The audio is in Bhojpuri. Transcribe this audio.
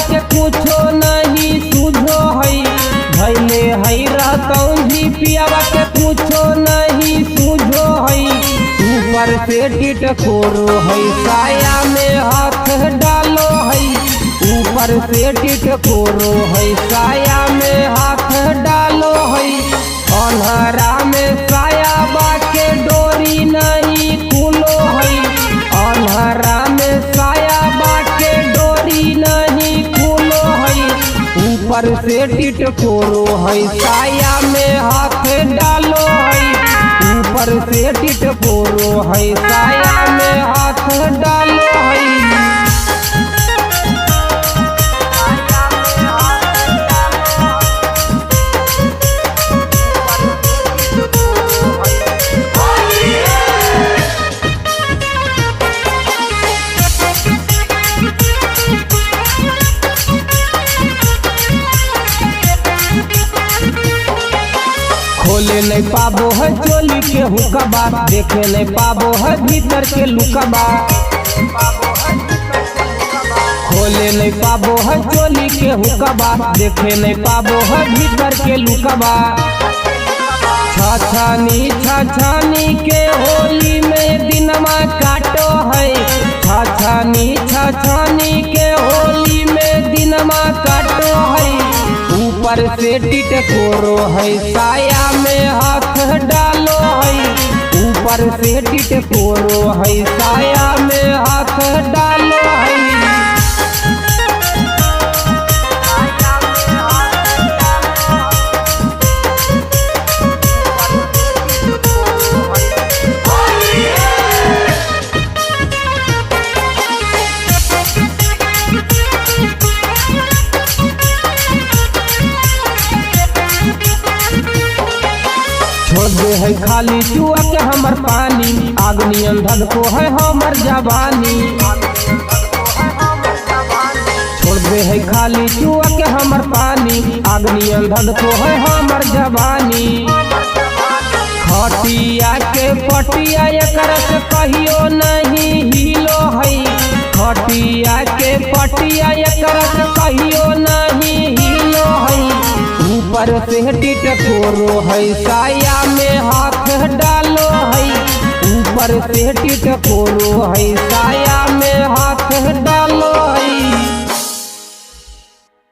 के कुछो नहीं सूझो है, धैले है रहतौं जी पियावा के कुछो नहीं सूझो है। ऊपर से टिटकोरो है, साया में हाथ डालो है, ऊपर से टिटकोरो है, साया में हाथ डालो है। अन्हरा में साया बाके डोरी नहीं खुलो है, अन्हरा में साया बाके डोरी नहीं खुलो है। ऊपर से टिटकोरो है, साया में हाथ डालो है, ऊपर से टिटकोरो है, साया में हाथ डालो है। खोले नहीं पाबो है चोली के हुकबा, देखे नहीं पाबो है भीतर के लुकबा। खोले नहीं पाबो है चोली के हुकबा, देखे नहीं पाबो है भीतर के लुकबा। छछनी छछनी के होली में दिनमा काटो है, छछनी छछनी के होली में दिनमा काटो है। ऊपर से टिटकोरो है, साया में हाथ डालो है, ऊपर से टिटकोरो है, साया में हाथ डालो है। छोड़ दे है खाली चुआ के हमर पानी, आगनियन धन को है हमर जवानी। छोड़ दे है खाली चुआ के हमर पानी, आगनियन धन को है हमर जवानी। खटिया के पटिया एकर से कहियो नहीं हिलो है, खटिया के पटिया एकर से कहियो नहीं हिलो है। ऊपर से टिटकोरो है, साया में हाथ डालो है, ऊपर से टिटकोरो है, साया में हाथ डालो है।